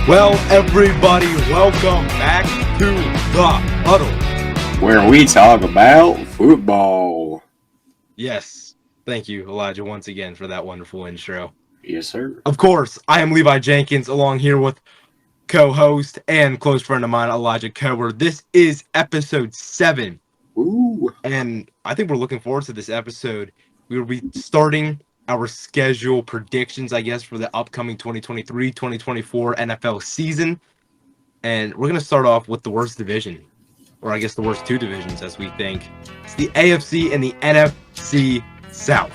Well, everybody, welcome back to the Huddle. Where we talk about football. Yes, thank you, Elijah, once again for that wonderful intro. Yes, sir. Of course, I am Levi Jenkins, along here with co-host and close friend of mine, Elijah Cober. This is episode 7. Ooh. And I think we're looking forward to this episode. We will be starting our schedule predictions, I guess, for the upcoming 2023-2024 NFL season. And we're going to start off with the worst division, or I guess the worst two divisions, as we think. It's the AFC and the NFC South.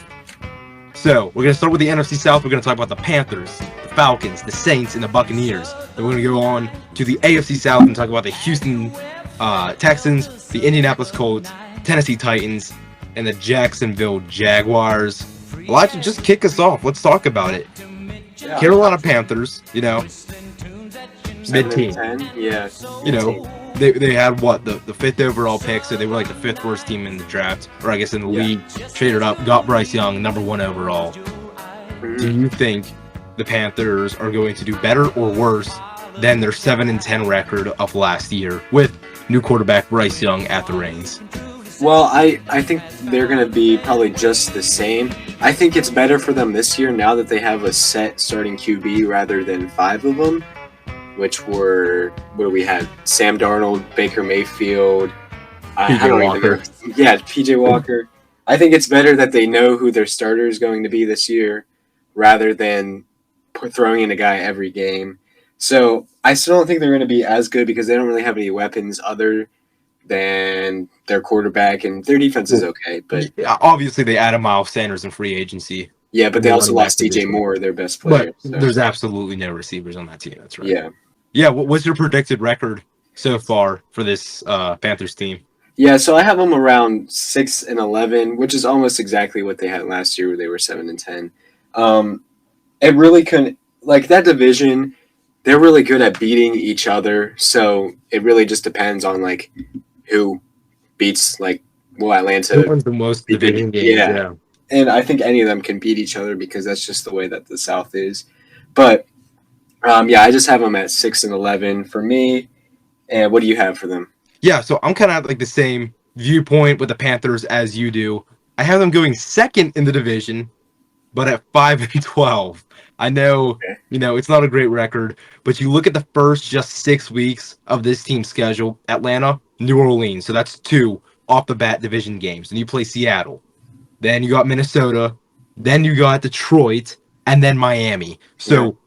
So we're going to start with the NFC South. We're going to talk about the Panthers, the Falcons, the Saints, and the Buccaneers. Then we're going to go on to the AFC South and talk about the Houston Texans, the Indianapolis Colts, Tennessee Titans, and the Jacksonville Jaguars. Elijah, just kick us off. Let's talk about it. Yeah. Carolina Panthers, mid-team. Yeah. They had what, the 5th overall pick, so they were like the 5th worst team in the draft, or I guess in the league. Traded up, got Bryce Young, number 1 overall. Mm-hmm. Do you think the Panthers are going to do better or worse than their 7-10 record of last year with new quarterback Bryce Young at the reins? Well, I think they're going to be probably just the same. I think it's better for them this year now that they have a set starting QB rather than 5 of them, which were, what do we have? Sam Darnold, Baker Mayfield, PJ Walker. PJ Walker. I think it's better that they know who their starter is going to be this year rather than throwing in a guy every game. So I still don't think they're going to be as good because they don't really have any weapons other than their quarterback, and their defense is okay. But obviously they added Miles Sanders in free agency. Yeah, but they also lost DJ Moore, their best player. But there's absolutely no receivers on that team. That's right. Yeah. Yeah, what's your predicted record so far for this Panthers team? Yeah, so I have them around 6-11, which is almost exactly what they had last year, where they were 7-10. It really couldn't, like, that division, they're really good at beating each other. So it really just depends on like who beats Atlanta. Who wins the most division games? Yeah. And I think any of them can beat each other because that's just the way that the South is. But I just have them at 6-11 for me. And what do you have for them? Yeah, so I'm kind of like the same viewpoint with the Panthers as you do. I have them going second in the division, but at 5-12. I know, it's not a great record, but you look at the first just 6 weeks of this team's schedule: Atlanta, New Orleans. So that's 2 off the bat division games. And you play Seattle. Then you got Minnesota. Then you got Detroit, and then Miami. So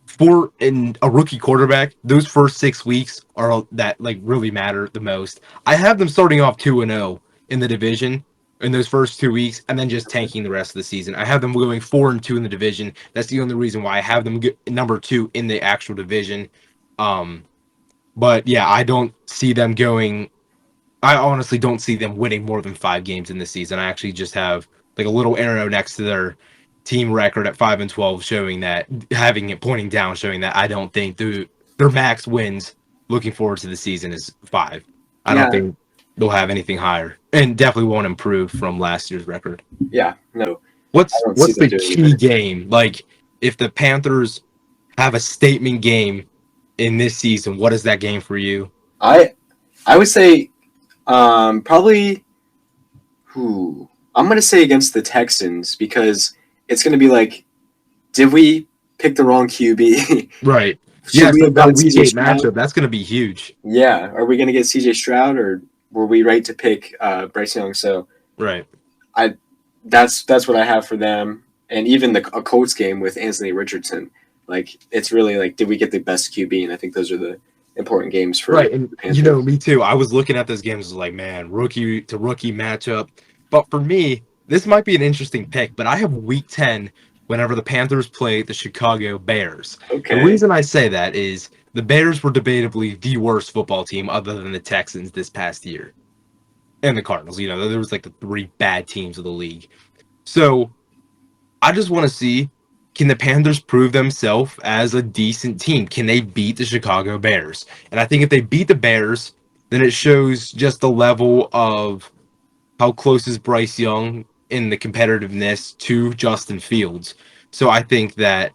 for a rookie quarterback, those first 6 weeks are that really matter the most. I have them starting off 2-0 in the division in those first 2 weeks, and then just tanking the rest of the season. I have them going 4-2 in the division. That's the only reason why I have them number 2 in the actual division. But yeah, I don't see them going. I honestly don't see them winning more than 5 games in this season. I actually just have like a little arrow next to their team record at 5-12, showing that, having it pointing down, showing that I don't think their max wins looking forward to the season is 5. I don't think they'll have anything higher, and definitely won't improve from last year's record. Yeah, no. What's the key game? Like, if the Panthers have a statement game in this season, what is that game for you? I would say probably I'm going to say against the Texans, because it's going to be like, did we pick the wrong QB? Right. Yeah, so that Week 8 matchup, that's going to be huge. Yeah. Are we going to get CJ Stroud, or were we right to pick Bryce Young? So right. That's what I have for them. And even a Colts game with Anthony Richardson, like, it's really like, did we get the best QB? And I think those are the important games for right. And me too. I was looking at those games, like, man, rookie to rookie matchup. But for me, this might be an interesting pick, but I have Week 10 whenever the Panthers play the Chicago Bears. Okay. The reason I say that is the Bears were debatably the worst football team other than the Texans this past year. And the Cardinals. There was like the 3 bad teams of the league. So I just want to see, can the Panthers prove themselves as a decent team? Can they beat the Chicago Bears? And I think if they beat the Bears, then it shows just the level of how close is Bryce Young in the competitiveness to Justin Fields. So I think that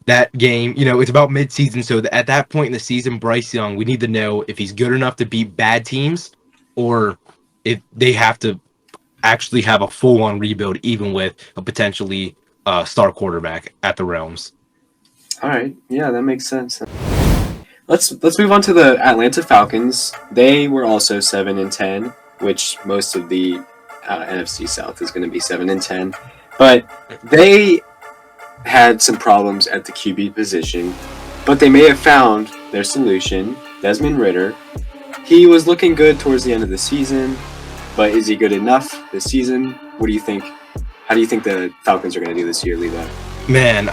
that game, it's about midseason. So at that point in the season, Bryce Young, we need to know if he's good enough to beat bad teams, or if they have to actually have a full-on rebuild, even with a potentially star quarterback at the Realms. All right, yeah, that makes sense. Let's move on to the Atlanta Falcons. They were also 7-10, which most of the NFC South is going to be 7-10, but they had some problems at the QB position, but they may have found their solution. Desmond Ridder, he was looking good towards the end of the season, but is he good enough this season? What do you think? How do you think the Falcons are going to do this year, Levi? Man,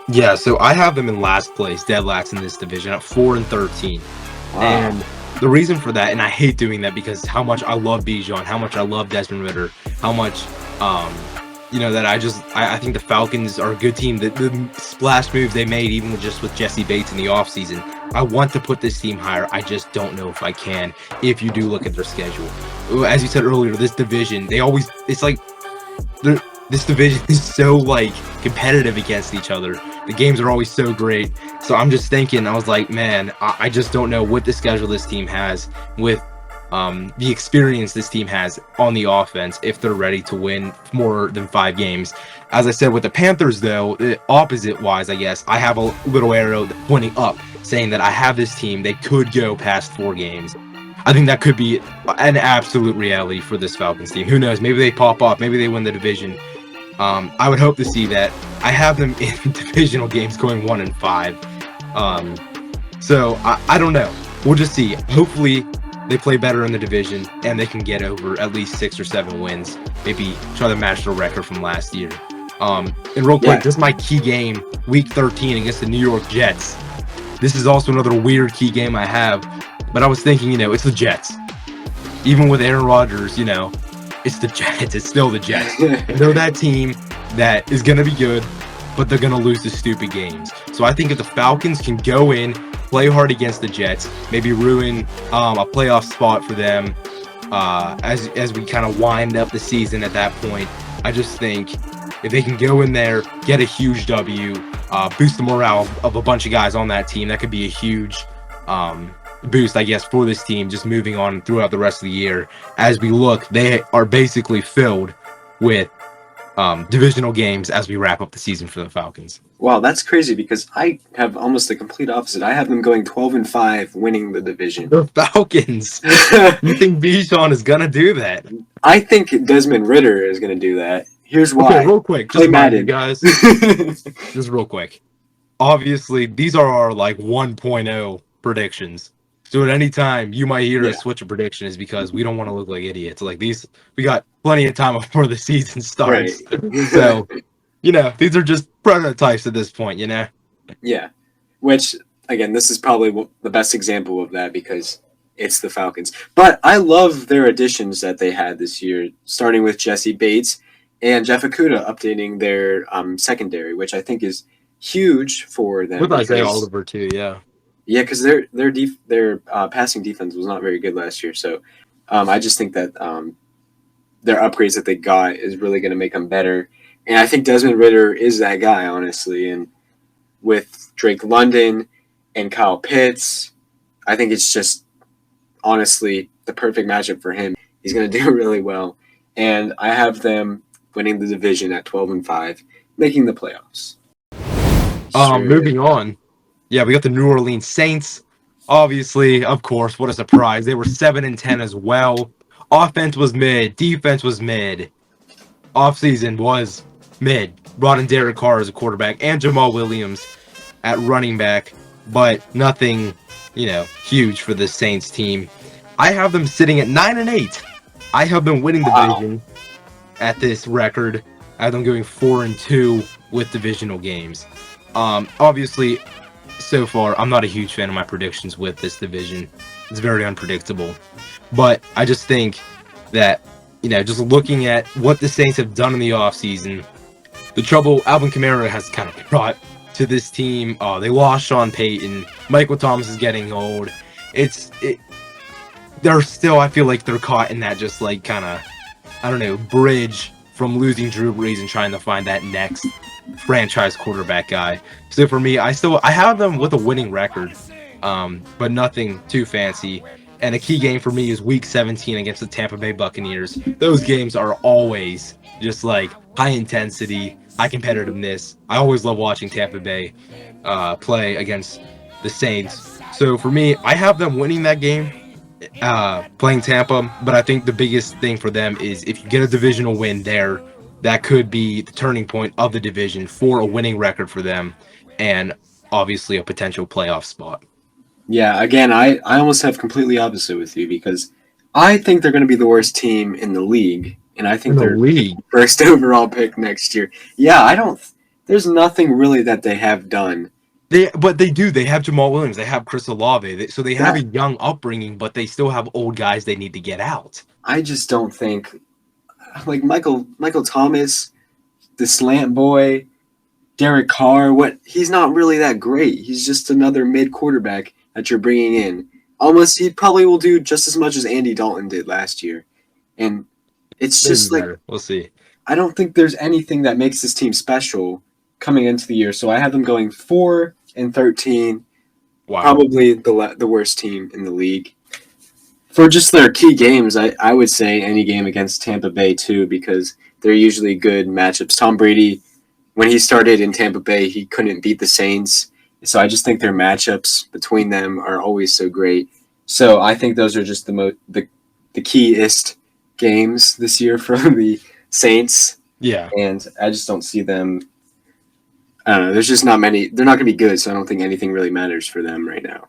yeah, so I have them in last place, dead last in this division at 4-13. Wow. And the reason for that, and I hate doing that because how much I love Bijan, how much I love Desmond Ridder, how much that I think the Falcons are a good team. The splash moves they made, even with Jesse Bates in the offseason, I want to put this team higher. I just don't know if I can. If you do look at their schedule, as you said earlier, this division, this division is so competitive against each other. The games are always so great. So I'm just thinking, I was like, man, I just don't know what the schedule this team has with the experience this team has on the offense, if they're ready to win more than 5 games. As I said with the Panthers, though, opposite wise, I guess, I have a little arrow pointing up saying that I have this team. They could go past 4 games. I think that could be an absolute reality for this Falcons team. Who knows? Maybe they pop off. Maybe they win the division. I would hope to see that. I have them in divisional games going 1-5. So I don't know. We'll just see. Hopefully they play better in the division and they can get over at least 6 or 7 wins. Maybe try to match the record from last year. And real quick, this is my key game, Week 13 against the New York Jets. This is also another weird key game I have. But I was thinking, it's the Jets. Even with Aaron Rodgers, it's the Jets. It's still the Jets. And they're that team that is going to be good, but they're going to lose the stupid games. So I think if the Falcons can go in, play hard against the Jets, maybe ruin a playoff spot for them as we kind of wind up the season at that point, I just think if they can go in there, get a huge W, boost the morale of a bunch of guys on that team, that could be a huge boost, I guess, for this team just moving on throughout the rest of the year. As we look, they are basically filled with divisional games as we wrap up the season for the Falcons. Wow, that's crazy because I have almost the complete opposite. I have them going 12-5, winning the division. The Falcons. You think Bijan is gonna do that? I think Desmond Ridder is gonna do that. Here's why. Okay, real quick, Play just Madden, you guys. Just real quick. Obviously, these are our 1.0 predictions. So at any time you might hear us switch a prediction is because we don't want to look like idiots. We got plenty of time before the season starts. Right. So, these are just prototypes at this point, Yeah. Which, again, this is probably the best example of that because it's the Falcons. But I love their additions that they had this year, starting with Jesse Bates and Jeff Okudah updating their secondary, which I think is huge for them. With Isaiah Oliver, too, yeah. Yeah, because their passing defense was not very good last year. So I just think that their upgrades that they got is really going to make them better. And I think Desmond Ridder is that guy, honestly. And with Drake London and Kyle Pitts, I think it's just, honestly, the perfect matchup for him. He's going to do really well. And I have them winning the division at 12-5, making the playoffs. Moving on. Yeah, we got the New Orleans Saints. Obviously, of course, what a surprise. They were 7-10 as well. Offense was mid. Defense was mid. Offseason was mid. Brought in Derek Carr as a quarterback and Jamal Williams at running back, but nothing, huge for the Saints team. I have them sitting at 9-8. I have them winning the division at this record. I have them going 4-2 with divisional games. Obviously, so far, I'm not a huge fan of my predictions with this division. It's very unpredictable. But I just think that, just looking at what the Saints have done in the offseason, the trouble Alvin Kamara has kind of brought to this team. They lost Sean Payton. Michael Thomas is getting old. They're still, I feel like they're caught in that bridge from losing Drew Brees and trying to find that next franchise quarterback guy. So for me, I have them with a winning record, but nothing too fancy. And a key game for me is Week 17 against the Tampa Bay Buccaneers. Those games are always just like high intensity, high competitiveness. I always love watching Tampa Bay play against the Saints. So for me, I have them winning that game, playing Tampa. But I think the biggest thing for them is if you get a divisional win there, that could be the turning point of the division for a winning record for them, and obviously a potential playoff spot. Yeah, again, I almost have completely opposite with you because I think they're going to be the worst team in the league, and I think In the they're league, first overall pick next year. Yeah, I don't. There's nothing really that they have done. but they do. They have Jamal Williams. They have Chris Olave. So they have Yeah. a young upbringing, but they still have old guys they need to get out. I just don't think like Michael Thomas, the slant boy, Derek Carr. He's not really that great. He's just another mid quarterback that you're bringing in. Almost, he probably will do just as much as Andy Dalton did last year, and it's just like We'll see. I don't think there's anything that makes this team special coming into the year. So I have them going 4-13, Wow. probably the worst team in the league. For just their key games, I would say any game against Tampa Bay too, because they're usually good matchups. Tom Brady, when he started in Tampa Bay, he couldn't beat the Saints. So I just think their matchups between them are always so great. So I think those are just the keyest games this year for the Saints. Yeah. And I just don't see them. I don't know. There's just not many. They're not going to be good, so I don't think anything really matters for them right now.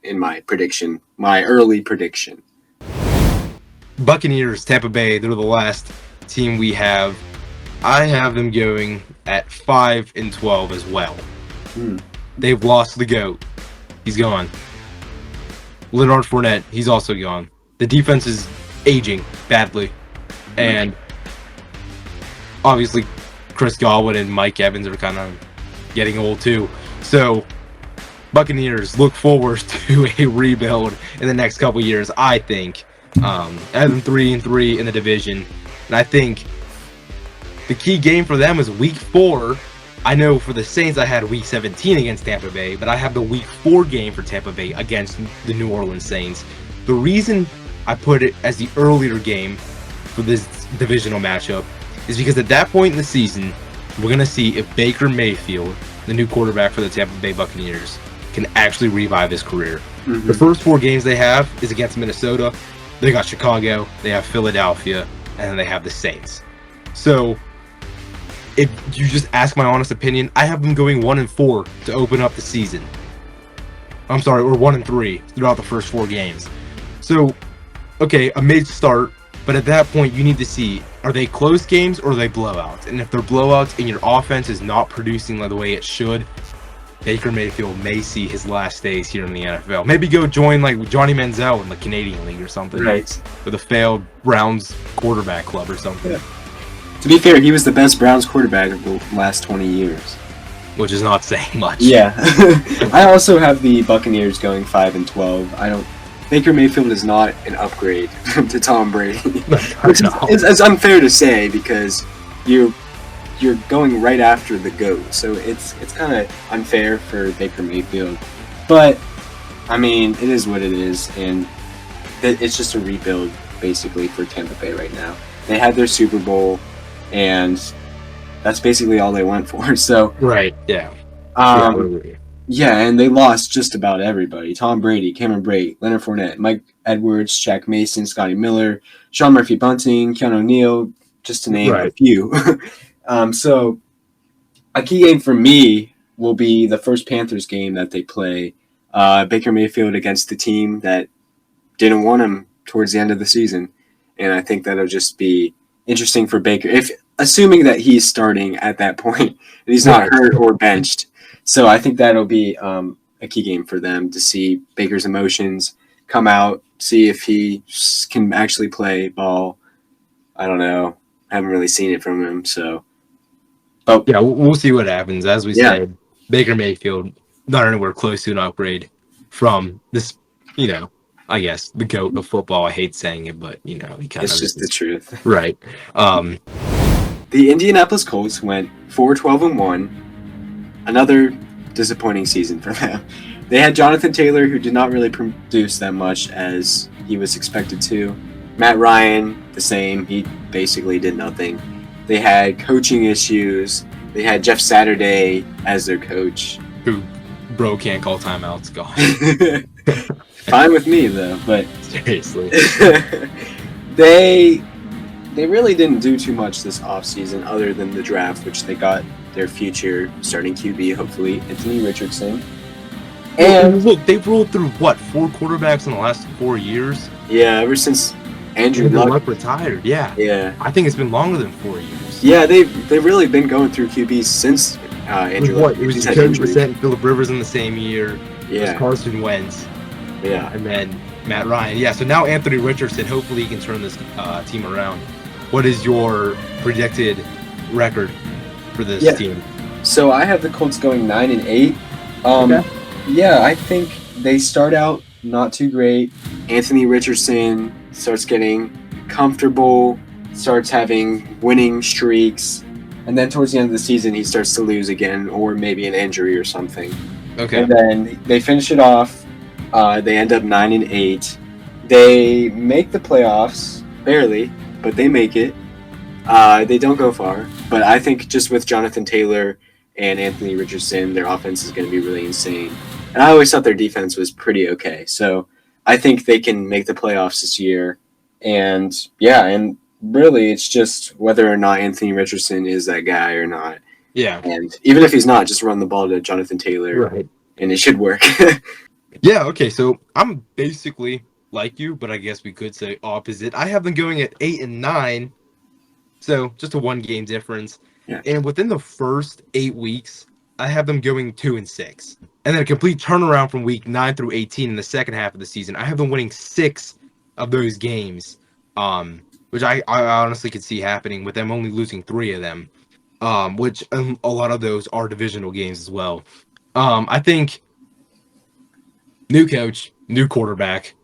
In my prediction, my early prediction. Buccaneers, Tampa Bay, they're the last team we have. I have them going at 5-12 as well. They've lost the GOAT. He's gone. Leonard Fournette, he's also gone. The defense is aging badly. And obviously Chris Godwin and Mike Evans are kind of getting old too. So Buccaneers look forward to a rebuild in the next couple years, I think. I have them 3-3 in the division. And I think the key game for them is week 4. I know for the Saints I had week 17 against Tampa Bay, but I have the week 4 game for Tampa Bay against the New Orleans Saints. The reason I put it as the earlier game for this divisional matchup is because at that point in the season, we're going to see if Baker Mayfield, the new quarterback for the Tampa Bay Buccaneers, can actually revive his career. The first 4 games they have is against Minnesota. They got Chicago, they have Philadelphia, and then they have the Saints. So if you just ask my honest opinion, I have them going 1-4 to open up the season. I'm sorry, or 1-3 throughout the first 4 games. So, okay, a mid start, but at that point you need to see, are they close games or are they blowouts? And if they're blowouts and your offense is not producing the way it should, Baker Mayfield may see his last days here in the NFL. Maybe go join like Johnny Manziel in the Canadian League or something. Right. For the failed Browns quarterback club or something. Yeah. To be fair, he was the best Browns quarterback of the last 20 years. Which is not saying much. Yeah. I also have the Buccaneers going 5-12. Baker Mayfield is not an upgrade to Tom Brady. Which is unfair to say because you're going right after the GOAT. So it's kind of unfair for Baker Mayfield. But, I mean, it is what it is. And it's just a rebuild, basically, for Tampa Bay right now. They had their Super Bowl, and that's basically all they went for. So right, yeah. Yeah, and they lost just about everybody. Tom Brady, Cameron Brate, Leonard Fournette, Mike Edwards, Shaq Mason, Scotty Miller, Sean Murphy-Bunting, Keanu Neal, just to name a few. So a key game for me will be the first Panthers game that they play. Baker Mayfield against the team that didn't want him towards the end of the season. And I think that'll just be interesting for Baker, assuming that he's starting at that point and he's not hurt or benched. So I think that'll be a key game for them to see Baker's emotions come out, see if he can actually play ball. I don't know. I haven't really seen it from him. So, but yeah, we'll see what happens. As we said, Baker Mayfield not anywhere close to an upgrade from this, I guess the GOAT of football. I hate saying it, but he kind of it's just the truth. Right. The Indianapolis Colts went 4-12-1. Another disappointing season for them. They had Jonathan Taylor, who did not really produce that much as he was expected to. Matt Ryan, the same. He basically did nothing. They had coaching issues. They had Jeff Saturday as their coach. Who, bro, can't call timeouts. God. Fine with me, though. But seriously. They really didn't do too much this offseason other than the draft, which they got their future starting QB, hopefully, Anthony Richardson. And look, they've rolled through, 4 quarterbacks in the last 4 years? Yeah, ever since Andrew Luck retired, yeah. Yeah. I think it's been longer than 4 years. Yeah, they've really been going through QBs since Andrew Luck. It was Jacoby Brissett and Phillip Rivers in the same year. Yeah. It was Carson Wentz. Yeah. And then Matt Ryan. Yeah, so now Anthony Richardson, hopefully he can turn this team around. What is your predicted record for this team? So I have the Colts going 9-8. Okay. Yeah, I think they start out not too great. Anthony Richardson starts getting comfortable, starts having winning streaks, and then towards the end of the season he starts to lose again, or maybe an injury or something. Okay. And then they finish it off. They end up 9-8. They make the playoffs, barely, but they make it. They don't go far, but I think just with Jonathan Taylor and Anthony Richardson, their offense is going to be really insane. And I always thought their defense was pretty okay. So I think they can make the playoffs this year. And yeah, and really it's just whether or not Anthony Richardson is that guy or not. Yeah. And even if he's not, just run the ball to Jonathan Taylor. Right. And it should work. Yeah, okay, so I'm basically like you, but I guess we could say opposite. I have them going at 8-9, so just a 1-game difference. Yeah. And within the first 8 weeks, I have them going 2-6. And then a complete turnaround from week 9 through 18 in the second half of the season. I have them winning 6 of those games, which I honestly could see happening with them only losing 3 of them, which a lot of those are divisional games as well. I think new coach, new quarterback,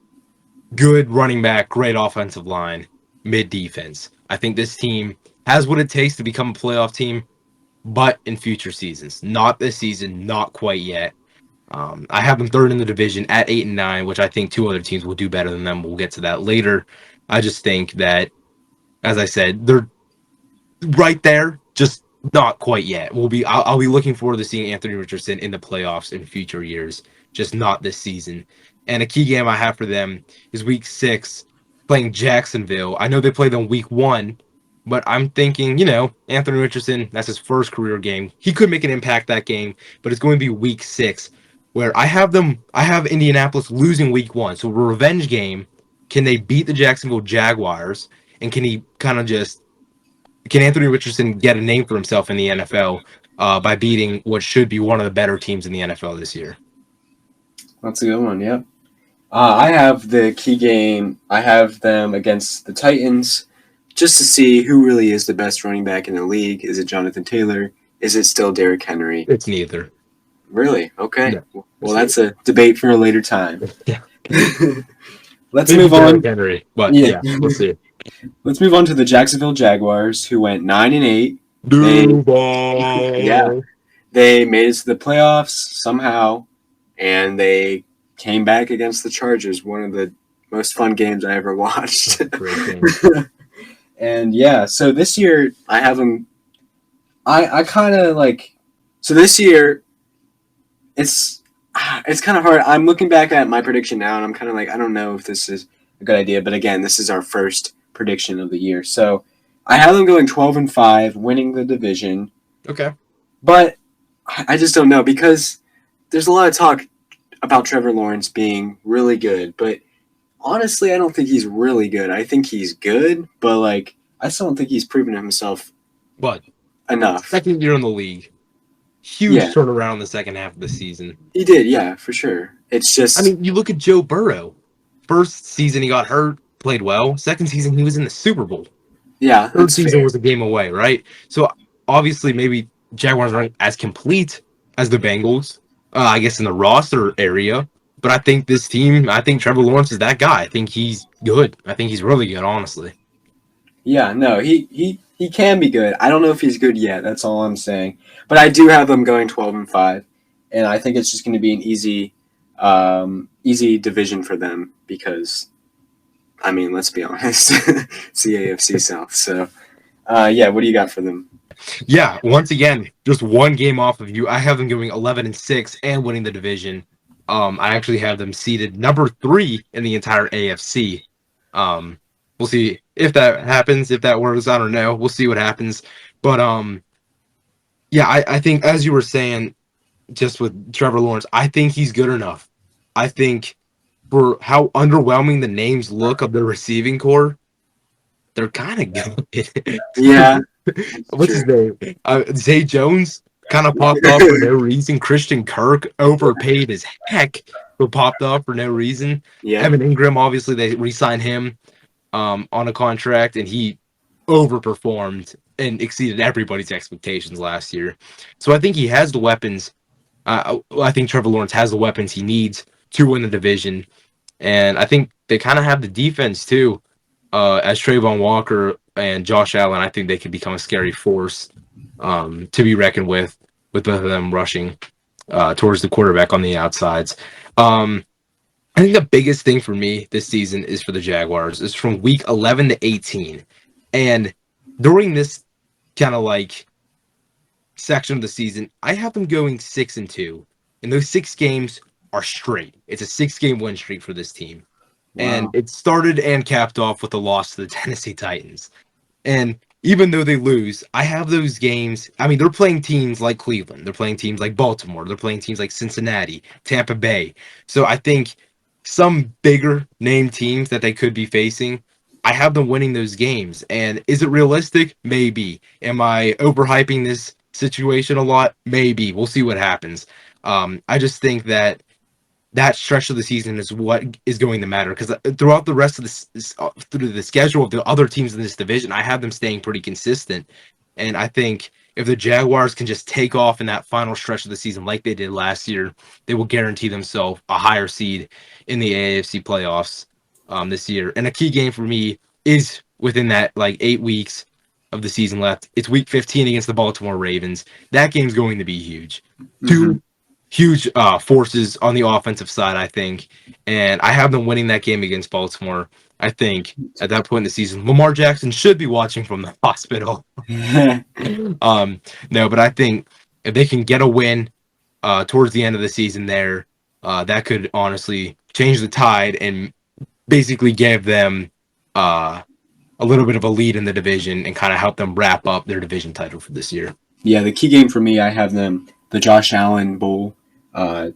good running back, great offensive line, mid defense. I think this team has what it takes to become a playoff team, but in future seasons. Not this season, not quite yet. I have them third in the division at 8-9, which I think 2 other teams will do better than them. We'll get to that later. I just think that, as I said, they're right there, just not quite yet. I'll be looking forward to seeing Anthony Richardson in the playoffs in future years, just not this season. And a key game I have for them is week 6, playing Jacksonville. I know they play them week 1, but I'm thinking, Anthony Richardson, that's his first career game. He could make an impact that game, but it's going to be week 6, where I have Indianapolis losing week 1. So a revenge game. Can they beat the Jacksonville Jaguars? And can Anthony Richardson get a name for himself in the NFL by beating what should be one of the better teams in the NFL this year? That's a good one, yeah. I have the key game. I have them against the Titans just to see who really is the best running back in the league. Is it Jonathan Taylor? Is it still Derrick Henry? It's neither. Really? Okay. No, well, that's a debate for a later time. Yeah. Let's move on. Henry, but yeah, we'll see. Let's move on to the Jacksonville Jaguars, who went 9-8. They made it to the playoffs somehow, and they came back against the Chargers, one of the most fun games I ever watched. Great game. And yeah, so this year I have them. I kind of like. So this year, it's kind of hard. I'm looking back at my prediction now, and I'm kind of like, I don't know if this is a good idea. But again, this is our first prediction of the year, so I have them going 12-5, winning the division. Okay. But I just don't know, because there's a lot of talk about Trevor Lawrence being really good, but honestly, I don't think he's really good. I think he's good, but I still don't think he's proven himself enough. Second year in the league. Huge turnaround in the second half of the season. He did, yeah, for sure. It's just... you look at Joe Burrow. First season he got hurt, played well. Second season he was in the Super Bowl. Yeah, third season was a game away, right? So obviously maybe Jaguars aren't as complete as the Bengals, I guess in the roster area. But I think this team, Trevor Lawrence is that guy. I think he's good. I think he's really good, honestly. Yeah, no, he He can be good. I don't know if he's good yet. That's all I'm saying. But I do have them going 12-5, and I think it's just going to be an easy division for them because, I mean, let's be honest, it's the AFC South. So, yeah, what do you got for them? Yeah, once again, just one game off of you. I have them going 11-6 and winning the division. I actually have them seeded number 3 in the entire AFC. We'll see if that happens, if that works. I don't know. We'll see what happens. But yeah, I think as you were saying, just with Trevor Lawrence, I think he's good enough. I think for how underwhelming the names look of the receiving core, they're kind of good. Yeah, What's his true. name? Zay Jones kind of popped off for no reason. Christian Kirk overpaid as heck, but popped off for no reason. Yeah, Evan Ingram, obviously, they re-signed him on a contract, and he overperformed and exceeded everybody's expectations last year. So I think he has the weapons. I think Trevor Lawrence has the weapons he needs to win the division, and I think they kind of have the defense too. As Trayvon Walker and Josh Allen, I think they could become a scary force to be reckoned with both of them rushing towards the quarterback on the outsides. I think the biggest thing for me this season is for the Jaguars. Is from week 11 to 18, and during this kind of like section of the season, I have them going 6-2, and those 6 games are straight. It's a 6-game win streak for this team. And wow. it started and capped off with a loss to the Tennessee Titans. And even though they lose, I have those games. I mean, they're playing teams like Cleveland. They're playing teams like Baltimore. They're playing teams like Cincinnati, Tampa Bay. So I think some bigger name teams that they could be facing, I have them winning those games. And is it realistic? Maybe. Am I overhyping this situation a lot? Maybe. We'll see what happens. I just think that stretch of the season is what is going to matter because throughout the rest of through the schedule of the other teams in this division, I have them staying pretty consistent. And I think if the Jaguars can just take off in that final stretch of the season like they did last year, they will guarantee themselves a higher seed in the AFC playoffs this year. And a key game for me is within that like 8 weeks of the season left. It's week 15 against the Baltimore Ravens. That game's going to be huge. Hmm. Two huge forces on the offensive side, I think. And I have them winning that game against Baltimore. I think at that point in the season, Lamar Jackson should be watching from the hospital. No, but I think if they can get a win towards the end of the season there, that could honestly change the tide and basically give them a little bit of a lead in the division and kind of help them wrap up their division title for this year. Yeah, the key game for me, I have them the Josh Allen Bowl, uh,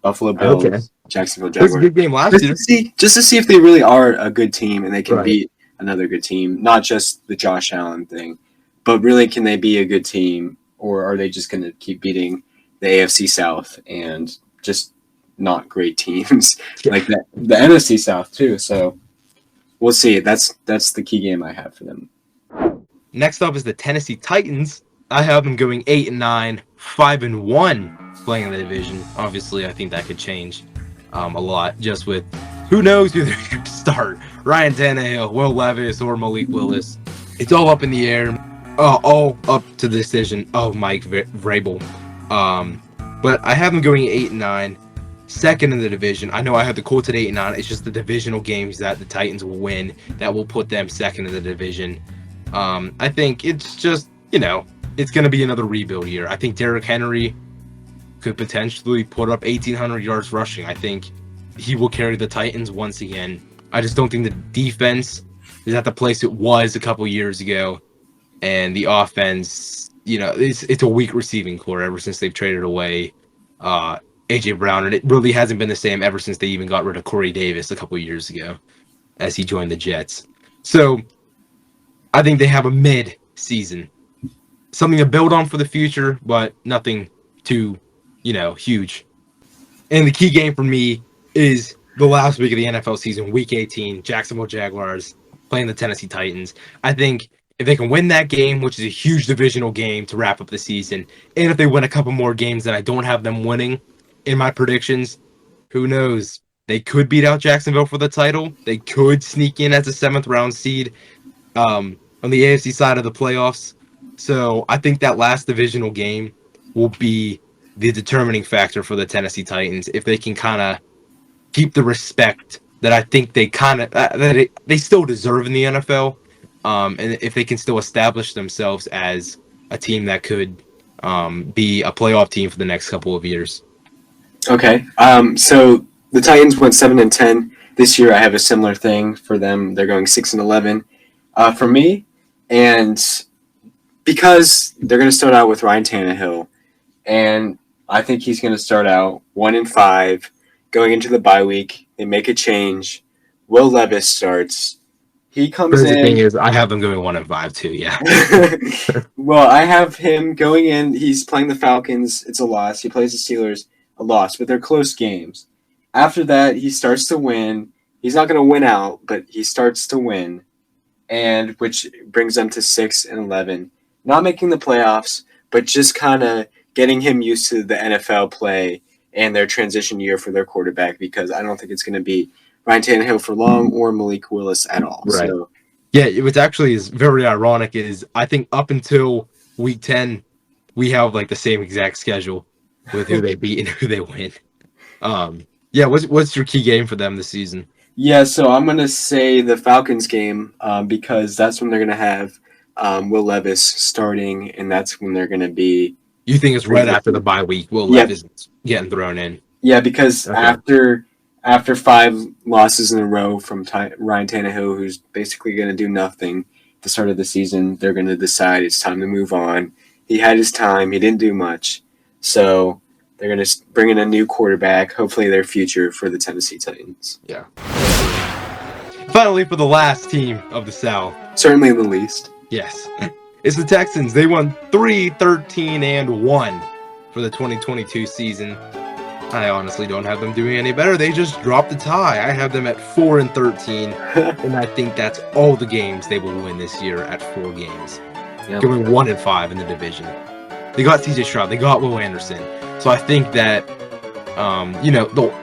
Buffalo Okay. Bills, Jacksonville It was a Jaguars. good game last year. Just to see if they really are a good team and they can Right. beat another good team, not just the Josh Allen thing, but really can they be a good team or are they just going to keep beating the AFC South and just not great teams Yeah. like that the NFC South too. So we'll see. That's the key game I have for them. Next up is the Tennessee Titans. I have them going 8-9, 5-1 playing in the division. Obviously, I think that could change a lot just with who knows who they're going to start. Ryan Tannehill, Will Levis, or Malik Willis. It's all up in the air. All up to the decision of Mike Vrabel. But I have them going 8-9, second in the division. I know I have the Colts at 8-9. It's just the divisional games that the Titans will win that will put them second in the division. I think it's just, it's going to be another rebuild year. I think Derrick Henry could potentially put up 1,800 yards rushing. I think he will carry the Titans once again. I just don't think the defense is at the place it was a couple years ago. And the offense, it's a weak receiving core ever since they've traded away A.J. Brown. And it really hasn't been the same ever since they even got rid of Corey Davis a couple years ago as he joined the Jets. So I think they have a mid-season. Something to build on for the future, but nothing too, huge. And the key game for me is the last week of the NFL season, Week 18, Jacksonville Jaguars playing the Tennessee Titans. I think if they can win that game, which is a huge divisional game to wrap up the season, and if they win a couple more games that I don't have them winning in my predictions, who knows? They could beat out Jacksonville for the title. They could sneak in as a 7th round seed. on the AFC side of the playoffs. So I think that last divisional game will be the determining factor for the Tennessee Titans if they can kind of keep the respect that I think they kind of they still deserve in the NFL, and if they can still establish themselves as a team that could be a playoff team for the next couple of years. Okay. So the Titans went 7-10 this year. I have a similar thing for them. They're going 6-11 for me, and because they're going to start out with Ryan Tannehill, and I think he's going to start out 1-5 going into the bye week. They make a change. Will Levis starts. He comes Crazy thing in. is, I have them going 1-5 too. Yeah. Well, I have him going in. He's playing the Falcons. It's a loss. He plays the Steelers. A loss, but they're close games. After that, he starts to win. He's not going to win out, but he starts to win, and which brings them to 6-11. Not making the playoffs, but just kind of getting him used to the NFL play and their transition year for their quarterback, because I don't think it's going to be Ryan Tannehill for long or Malik Willis at all. Right. So, yeah, what's actually is very ironic is I think up until week 10, we have like the same exact schedule with who they beat and who they win. Yeah, what's your key game for them this season? yeah, so I'm going to say the Falcons game because that's when they're going to have Will Levis starting, and that's when they're going to be. You think it's right after the bye week? Will Levis getting thrown in? Yeah, because after 5 losses in a row from Ryan Tannehill, who's basically going to do nothing at the start of the season, they're going to decide it's time to move on. He had his time. He didn't do much. So they're going to bring in a new quarterback, hopefully their future for the Tennessee Titans. Yeah. Finally, for the last team of the South. Certainly the least. Yes. It's the Texans. They won 3-13-1 for the 2022 season. I honestly don't have them doing any better. They just dropped the tie. I have them at 4-13, and I think that's all the games they will win this year at 4 games. Yep. Going 1-5 in the division. They got CJ Stroud. They got Will Anderson. So I think that,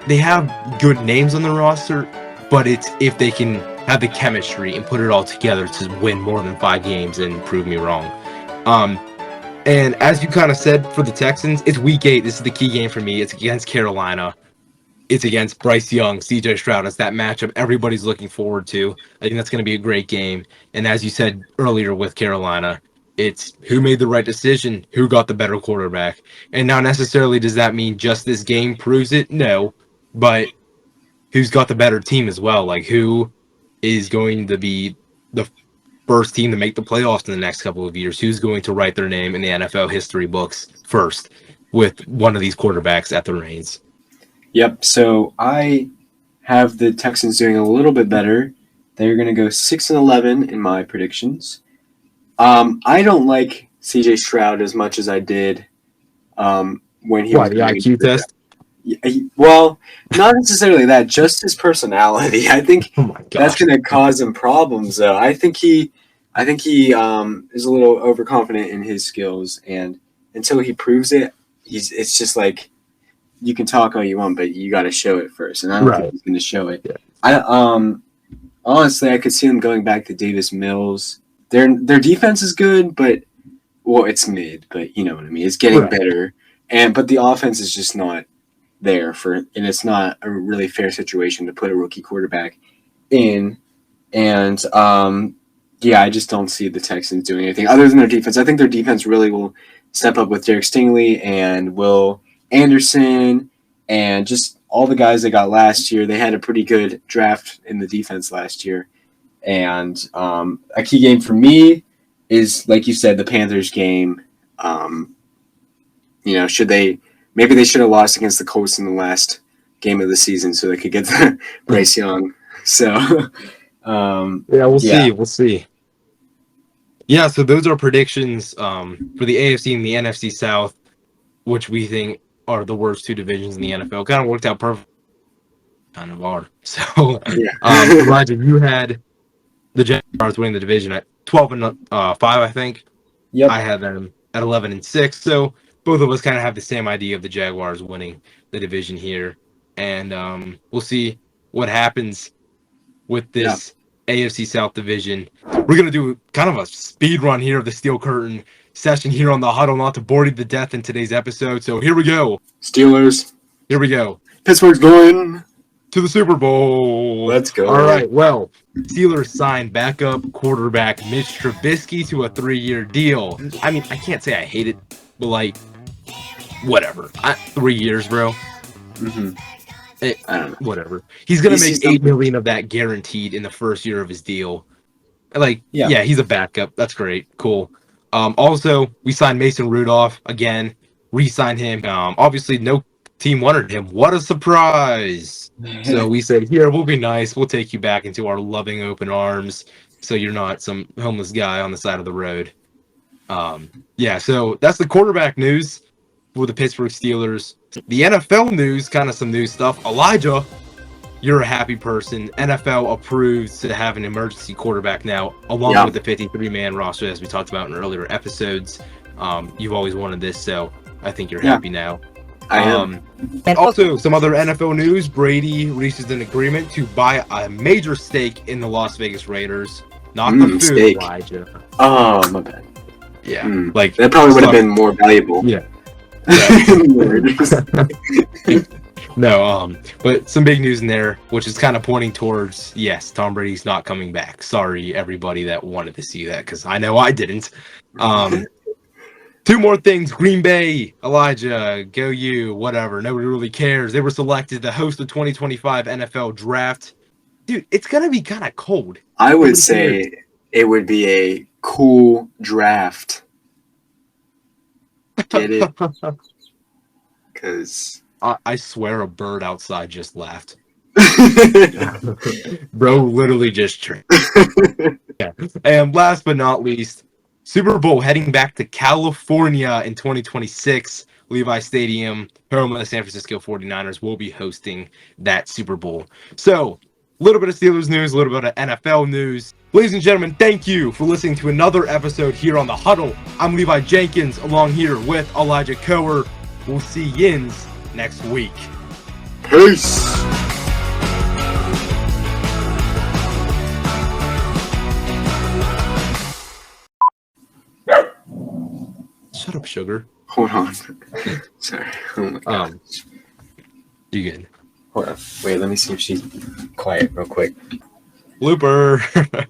they have good names on the roster, but it's if they can have the chemistry and put it all together to win more than 5 games and prove me wrong. And as you kind of said for the Texans, it's week 8. This is the key game for me. It's against Carolina. It's against Bryce Young, CJ Stroud. It's that matchup everybody's looking forward to. I think that's going to be a great game. And as you said earlier with Carolina, it's who made the right decision, who got the better quarterback. And not necessarily does that mean just this game proves it. No, but who's got the better team as well. Like who is going to be the first team to make the playoffs in the next couple of years? Who's going to write their name in the NFL history books first with one of these quarterbacks at the reins? Yep. So I have the Texans doing a little bit better. They're going to go 6-11 in my predictions. I don't like CJ Stroud as much as I did when he was the IQ test. Well, not necessarily that, just his personality. I think that's going to cause him problems, though. I think he is a little overconfident in his skills, and until he proves it, it's just like you can talk all you want, but you got to show it first, and I don't think he's going to show it. Yeah. Honestly, I could see them going back to Davis Mills. Their defense is good, but it's mid, but you know what I mean. It's getting better, but the offense is just not there and it's not a really fair situation to put a rookie quarterback in. And I just don't see the Texans doing anything other than their defense. I think their defense really will step up with Derek Stingley and Will Anderson and just all the guys they got last year. They had a pretty good draft in the defense last year. And a key game for me is, like you said, the Panthers game. Maybe they should have lost against the Colts in the last game of the season so they could get the Bryce Young. So, we'll see. We'll see. Yeah, so those are predictions for the AFC and the NFC South, which we think are the worst 2 divisions in the NFL. Kind of worked out perfect. Kind of are. So, Roger, you had the Jaguars winning the division at 12-5, I think. Yep. I had them at 11-6. So both of us kind of have the same idea of the Jaguars winning the division here, and we'll see what happens with this AFC South Division. We're going to do kind of a speed run here of the Steel Curtain session here on the Huddle, not to bore you to death in today's episode. So here we go. Steelers. Here we go. Pittsburgh's going to the Super Bowl. Let's go. All right, well, Steelers signed backup quarterback Mitch Trubisky to a 3-year deal. I mean, I can't say I hate it, but, like, whatever. 3 years, bro. Mm-hmm. I don't know. Whatever. He's going to make $8 million of that guaranteed in the first year of his deal. Like, yeah, he's a backup. That's great. Cool. Also, we signed Mason Rudolph again. Re-signed him. Obviously, no team wanted him. What a surprise! So we said, here, we'll be nice. We'll take you back into our loving open arms so you're not some homeless guy on the side of the road. Yeah, so that's the quarterback news for the Pittsburgh Steelers. The NFL news, kind of some new stuff. Elijah, you're a happy person. NFL approved to have an emergency quarterback now, along with the 53-man roster, as we talked about in earlier episodes. You've always wanted this, so I think you're happy now. I am. Also, some other NFL news. Brady reaches an agreement to buy a major stake in the Las Vegas Raiders. Not the food, steak. Elijah. Oh, my bad. Yeah. Like that probably would have been more valuable. Yeah. No, but some big news in there, which is kind of pointing towards, yes, Tom Brady's not coming back. Sorry, everybody that wanted to see that, because I know I didn't. Two more things. Green Bay, Elijah, go you, whatever. Nobody really cares. They were selected to host the 2025 NFL Draft. Dude, it's going to be kind of cold. I would say it would be a cool draft. Get it? Because I swear a bird outside just laughed. Bro literally just tripped. Yeah. And last but not least, Super Bowl heading back to California in 2026. Levi Stadium, home of the San Francisco 49ers, will be hosting that Super Bowl. So, a little bit of Steelers news, a little bit of NFL news. Ladies and gentlemen, thank you for listening to another episode here on The Huddle. I'm Levi Jenkins, along here with Elijah Coer. We'll see yins next week. Peace. Shut up, sugar. Hold on. Sorry. Oh my God. You good? Hold on. Wait, let me see if she's quiet real quick. Blooper.